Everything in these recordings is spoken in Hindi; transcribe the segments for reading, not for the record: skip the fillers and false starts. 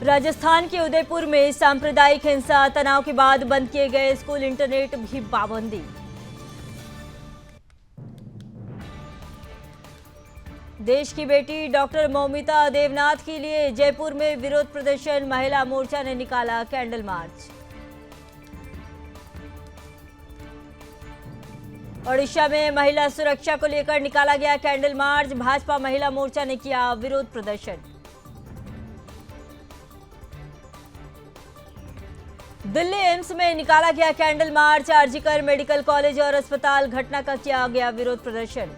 राजस्थान के उदयपुर में सांप्रदायिक हिंसा, तनाव के बाद बंद किए गए स्कूल, इंटरनेट भी पाबंदी। देश की बेटी डॉक्टर मौमिता देवनाथ के लिए जयपुर में विरोध प्रदर्शन, महिला मोर्चा ने निकाला कैंडल मार्च। ओडिशा में महिला सुरक्षा को लेकर निकाला गया कैंडल मार्च, भाजपा महिला मोर्चा ने किया विरोध प्रदर्शन। दिल्ली एम्स में निकाला गया candle march, RG Kar medical college और अस्पताल घटना का किया गया विरोध प्रदर्शन।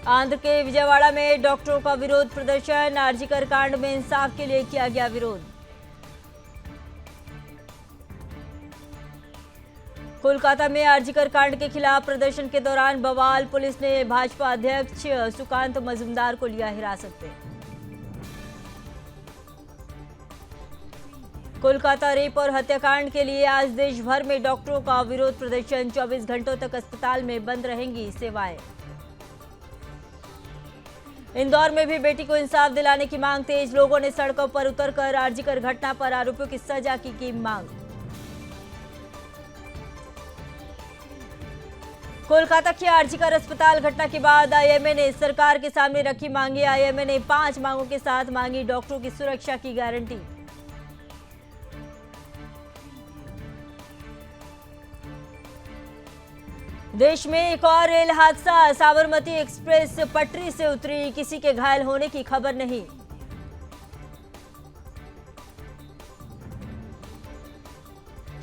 आंध्र के विजयवाड़ा में डॉक्टरों का विरोध प्रदर्शन, आरजीकर कांड में इंसाफ के लिए किया गया विरोध। कोलकाता में आरजीकर कांड के खिलाफ प्रदर्शन के दौरान बवाल, पुलिस ने भाजपा अध्यक्ष सुकांत मजूमदार को लिया हिरासत में। कोलकाता रेप और हत्याकांड के लिए आज देश भर में डॉक्टरों का विरोध प्रदर्शन, 24 घंटों तक अस्पताल में बंद रहेंगी सेवाएं। इंदौर में भी बेटी को इंसाफ दिलाने की मांग तेज, लोगों ने सड़कों पर उतरकर आरजीकर घटना पर आरोपियों की सजा की मांग। कोलकाता के आरजीकर अस्पताल घटना के बाद आईएमए ने सरकार के सामने रखी मांगे, आईएमए ने 5 मांगों के साथ मांगी डॉक्टरों की सुरक्षा की गारंटी। देश में एक और रेल हादसा, साबरमती एक्सप्रेस पटरी से उतरी, किसी के घायल होने की खबर नहीं।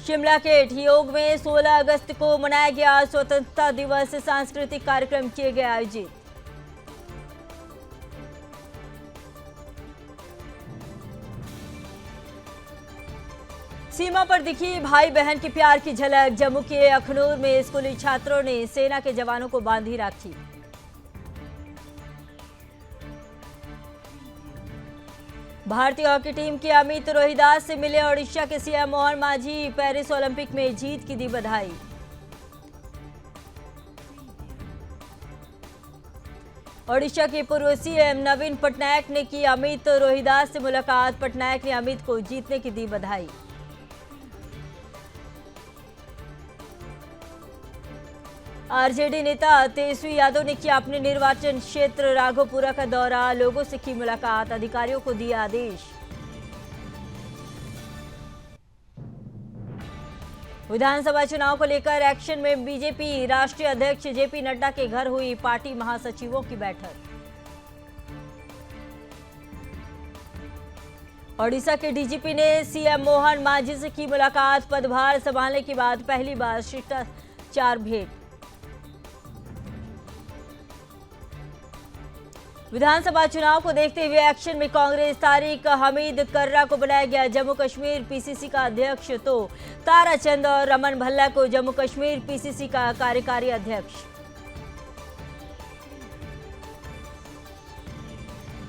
शिमला के ठियोग में 16 अगस्त को मनाया गया स्वतंत्रता दिवस, सांस्कृतिक कार्यक्रम किए गए आयोजित। सीमा पर दिखी भाई बहन के प्यार की झलक, जम्मू के अखनूर में स्कूली छात्रों ने सेना के जवानों को बांधी राखी। भारतीय हॉकी टीम के अमित रोहिदास से मिले ओडिशा के CM Mohan Manjhi, Paris Olympic में जीत की दी बधाई। ओडिशा के पूर्व सीएम नवीन पटनायक ने की अमित रोहिदास से मुलाकात, पटनायक ने अमित को जीतने की दी बधाई। आरजेडी नेता तेजस्वी यादव ने किया अपने निर्वाचन क्षेत्र राघोपुरा का दौरा, लोगों से की मुलाकात, अधिकारियों को दिया आदेश। विधानसभा चुनाव को लेकर एक्शन में बीजेपी, राष्ट्रीय अध्यक्ष जेपी नड्डा के घर हुई पार्टी महासचिवों की बैठक। ओडिशा के डीजीपी ने सीएम मोहन मांझी से की मुलाकात, पदभार संभालने के बाद पहली बार शिष्टाचार भेंट। विधानसभा चुनाव को देखते हुए एक्शन में कांग्रेस, तारिक हमीद कर्रा को बनाया गया जम्मू कश्मीर पीसीसी का अध्यक्ष, तो ताराचंद और रमन भल्ला को जम्मू कश्मीर पीसीसी का कार्यकारी अध्यक्ष।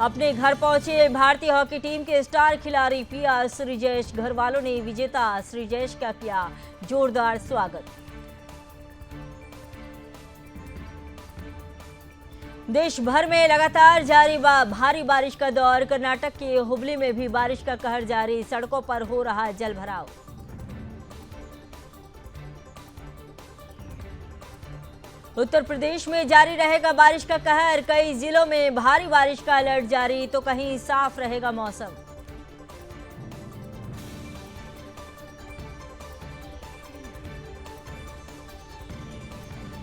अपने घर पहुंचे भारतीय हॉकी टीम के स्टार खिलाड़ी पीआर श्रीजेश, घर वालों ने विजेता श्रीजेश का किया जोरदार स्वागत। देश भर में लगातार जारी भारी बारिश का दौर, कर्नाटक के हुबली में भी बारिश का कहर जारी, सड़कों पर हो रहा जलभराव। उत्तर प्रदेश में जारी रहेगा बारिश का कहर, कई जिलों में भारी बारिश का अलर्ट जारी, तो कहीं साफ रहेगा मौसम।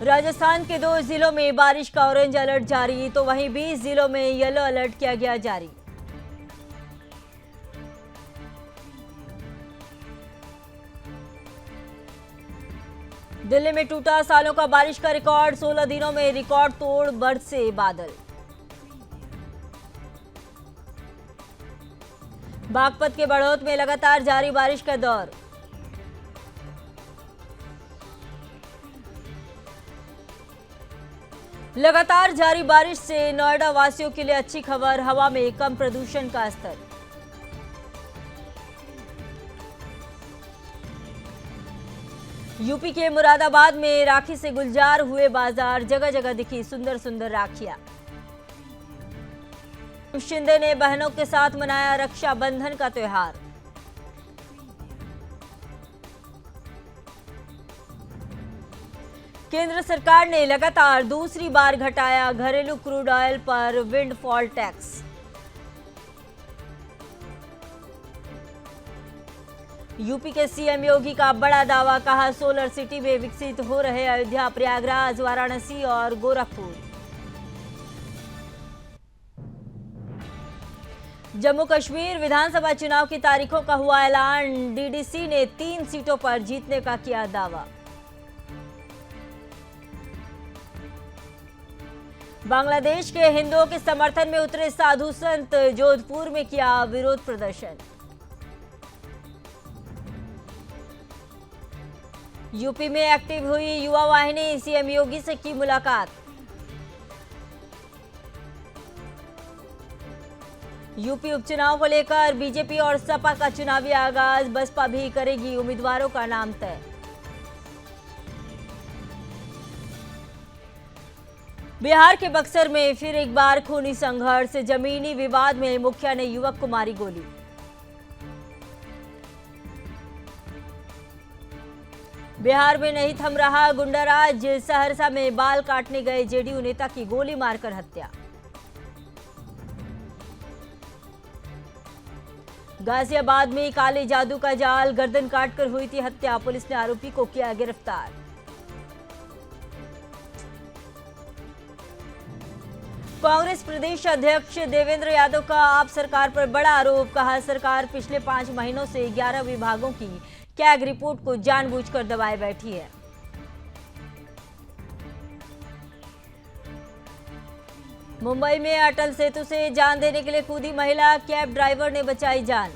राजस्थान के 2 जिलों में बारिश का ऑरेंज अलर्ट जारी, तो वहीं 20 जिलों में येलो अलर्ट किया गया जारी। दिल्ली में टूटा सालों का बारिश का रिकॉर्ड, 16 दिनों में रिकॉर्ड तोड़ बरसे बादल। बागपत के बड़ौत में लगातार जारी बारिश का दौर। लगातार जारी बारिश से नोएडा वासियों के लिए अच्छी खबर, हवा में कम प्रदूषण का स्तर। यूपी के मुरादाबाद में राखी से गुलजार हुए बाजार, जगह जगह दिखी सुंदर सुंदर राखियां। शिंदे ने बहनों के साथ मनाया रक्षाबंधन का त्योहार। केंद्र सरकार ने लगातार दूसरी बार घटाया घरेलू क्रूड ऑयल पर विंडफॉल टैक्स। यूपी के सीएम योगी का बड़ा दावा, कहा सोलर सिटी में विकसित हो रहे अयोध्या, प्रयागराज, वाराणसी और गोरखपुर। जम्मू कश्मीर विधानसभा चुनाव की तारीखों का हुआ ऐलान, डीडीसी ने 3 सीटों पर जीतने का किया दावा। बांग्लादेश के हिंदुओं के समर्थन में उतरे साधु संत, जोधपुर में किया विरोध प्रदर्शन। यूपी में एक्टिव हुई युवा वाहिनी, सीएम योगी से की मुलाकात। यूपी उपचुनाव को लेकर बीजेपी और सपा का चुनावी आगाज, बसपा भी करेगी उम्मीदवारों का नाम तय। बिहार के बक्सर में फिर एक बार खूनी संघर्ष, जमीनी विवाद में मुखिया ने युवक को मारी गोली। बिहार में नहीं थम रहा गुंडाराज, सहरसा में बाल काटने गए जेडीयू नेता की गोली मारकर हत्या। गाजियाबाद में काले जादू का जाल, गर्दन काटकर हुई थी हत्या, पुलिस ने आरोपी को किया गिरफ्तार। कांग्रेस प्रदेश अध्यक्ष देवेंद्र यादव का आप सरकार पर बड़ा आरोप, कहा सरकार पिछले 5 महीनों से 11 विभागों की कैग रिपोर्ट को जानबूझकर दबाए बैठी है। मुंबई में अटल सेतु से जान देने के लिए कूदी महिला, कैब ड्राइवर ने बचाई जान।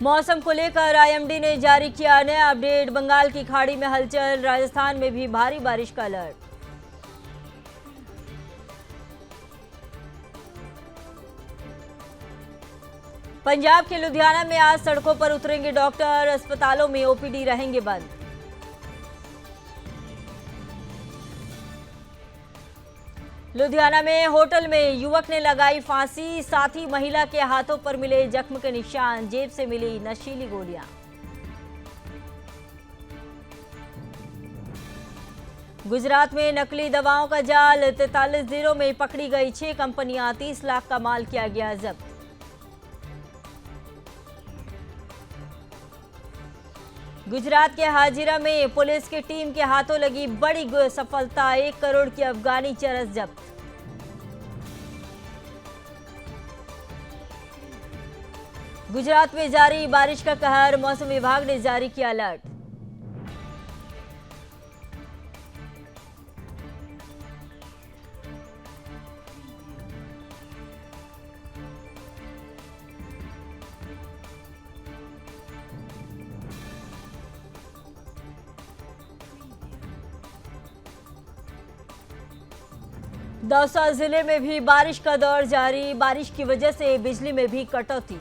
मौसम को लेकर आईएमडी ने जारी किया नया अपडेट, बंगाल की खाड़ी में हलचल, राजस्थान में भी भारी बारिश का अलर्ट। पंजाब के लुधियाना में आज सड़कों पर उतरेंगे डॉक्टर, अस्पतालों में ओपीडी रहेंगे बंद। लुधियाना में होटल में युवक ने लगाई फांसी, साथी महिला के हाथों पर मिले जख्म के निशान, जेब से मिली नशीली गोलियां। गुजरात में नकली दवाओं का जाल, 43 जिलों में पकड़ी गई 6 कंपनियां, 30 लाख का माल किया गया जब्त। गुजरात के हाजिरा में पुलिस की टीम के हाथों लगी बड़ी सफलता, 1 करोड़ की अफगानी चरस जब्त। गुजरात में जारी बारिश का कहर, मौसम विभाग ने जारी किया अलर्ट। दौसा जिले में भी बारिश का दौर जारी, बारिश की वजह से बिजली में भी कटौती।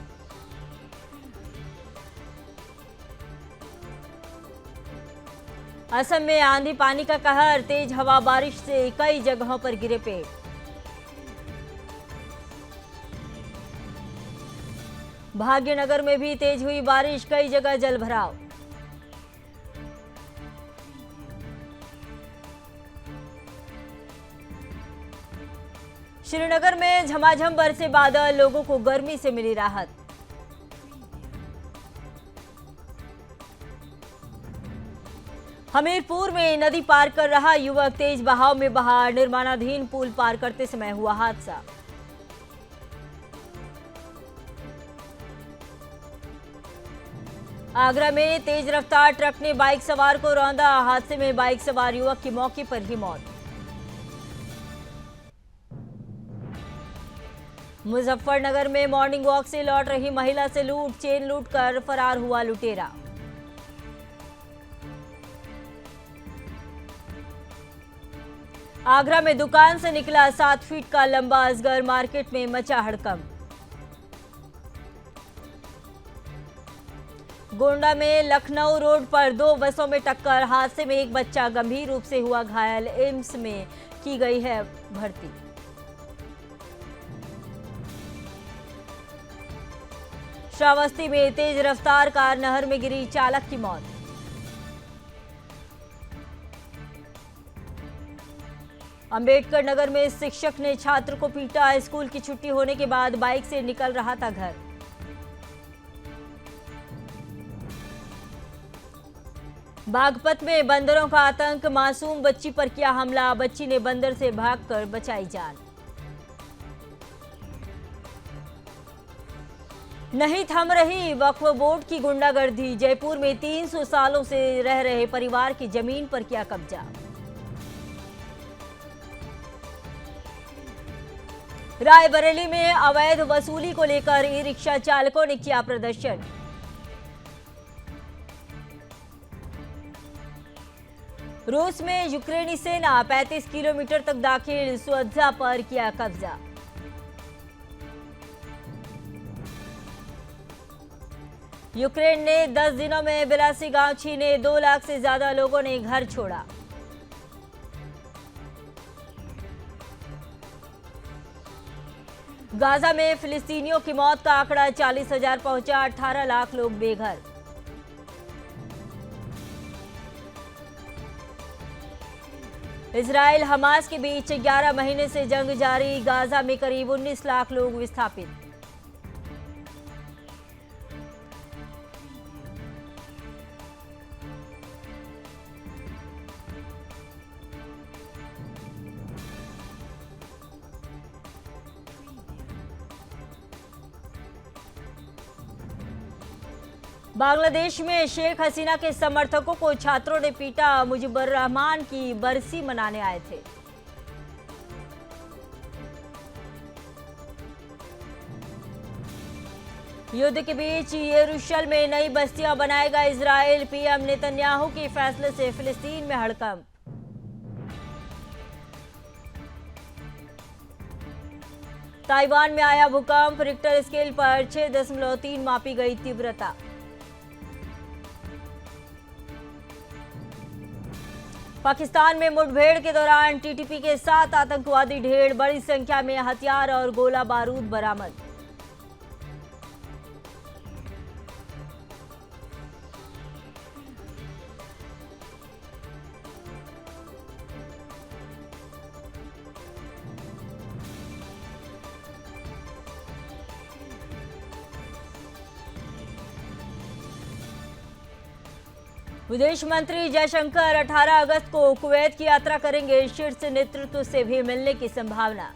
असम में आंधी पानी का कहर, तेज हवा बारिश से कई जगहों पर गिरे पेड़। भाग्यनगर में भी तेज हुई बारिश, कई जगह जलभराव। श्रीनगर में झमाझम बरसे बादल, लोगों को गर्मी से मिली राहत। हमीरपुर में नदी पार कर रहा युवक तेज बहाव में बहा, निर्माणाधीन पुल पार करते समय हुआ हादसा। आगरा में तेज रफ्तार ट्रक ने बाइक सवार को रौंदा, हादसे में बाइक सवार युवक की मौके पर ही मौत। मुजफ्फरनगर में मॉर्निंग वॉक से लौट रही महिला से लूट, चेन लूट कर फरार हुआ लुटेरा। आगरा में दुकान से निकला 7 फीट का लंबा अजगर, मार्केट में मचा हड़कंप। गोंडा में लखनऊ रोड पर दो बसों में टक्कर, हादसे में एक बच्चा गंभीर रूप से हुआ घायल, एम्स में की गई है भर्ती। श्रावस्ती में तेज रफ्तार कार नहर में गिरी, चालक की मौत। अंबेडकर नगर में शिक्षक ने छात्र को पीटा, स्कूल की छुट्टी होने के बाद बाइक से निकल रहा था घर। बागपत में बंदरों का आतंक, मासूम बच्ची पर किया हमला, बच्ची ने बंदर से भागकर बचाई जान। नहीं थम रही वक्फ बोर्ड की गुंडागर्दी, जयपुर में 300 सालों से रह रहे परिवार की जमीन पर किया कब्जा। रायबरेली में अवैध वसूली को लेकर ई रिक्शा चालकों ने किया प्रदर्शन। रूस में यूक्रेनी सेना 35 किलोमीटर तक दाखिल, सुअझा पर किया कब्जा। यूक्रेन ने 10 दिनों में 82 गांव छीने, 2 लाख से ज्यादा लोगों ने घर छोड़ा। गाजा में फिलिस्तीनियों की मौत का आंकड़ा 40,000 पहुंचा, 18 लाख लोग बेघर। इजराइल हमास के बीच 11 महीने से जंग जारी, गाजा में करीब 19 लाख लोग विस्थापित। बांग्लादेश में शेख हसीना के समर्थकों को छात्रों ने पीटा, मुजिबुर रहमान की बरसी मनाने आए थे। युद्ध के बीच यरूशलेम में नई बस्तियां बनाएगा इजराइल, पीएम नेतन्याहू के फैसले से फिलिस्तीन में हड़कंप। ताइवान में आया भूकंप, रिक्टर स्केल पर 6.3 मापी गई तीव्रता। पाकिस्तान में मुठभेड़ के दौरान टीटीपी के 7 आतंकवादी ढेर, बड़ी संख्या में हथियार और गोला बारूद बरामद। विदेश मंत्री जयशंकर 18 अगस्त को कुवैत की यात्रा करेंगे, शीर्ष नेतृत्व से भी मिलने की संभावना।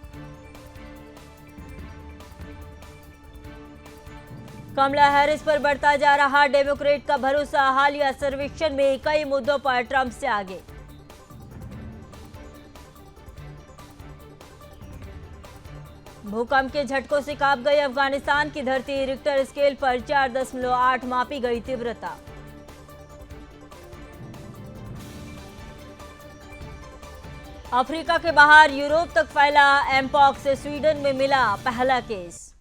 कमला हैरिस पर बढ़ता जा रहा डेमोक्रेट का भरोसा, हालिया सर्वेक्षण में कई मुद्दों पर ट्रंप से आगे। भूकंप के झटकों से कांप गई अफगानिस्तान की धरती, रिक्टर स्केल पर 4.8 मापी गई तीव्रता। अफ्रीका के बाहर यूरोप तक फैला एमपॉक्स, स्वीडन में मिला पहला केस।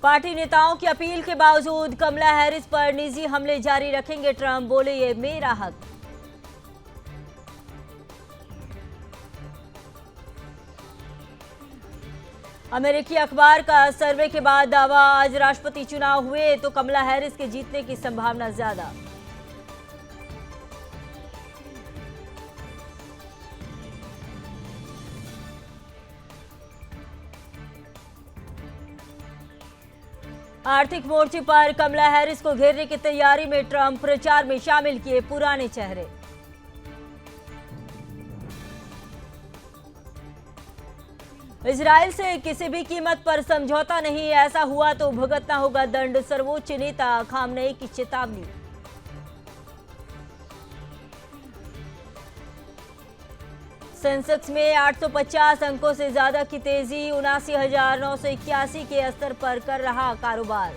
पार्टी नेताओं की अपील के बावजूद कमला हैरिस पर निजी हमले जारी रखेंगे ट्रंप, बोले ये मेरा हक। अमेरिकी अखबार का सर्वे के बाद दावा, आज राष्ट्रपति चुनाव हुए तो कमला हैरिस के जीतने की संभावना ज्यादा। आर्थिक मोर्चे पर कमला हैरिस को घेरने की तैयारी में ट्रंप, प्रचार में शामिल किए पुराने चेहरे। इजराइल से किसी भी कीमत पर समझौता नहीं, ऐसा हुआ तो भुगतना होगा दंड, सर्वोच्च नेता खामनेई की चेतावनी। सेंसेक्स में 850 अंकों से ज्यादा की तेजी, 79,981 के स्तर पर कर रहा कारोबार।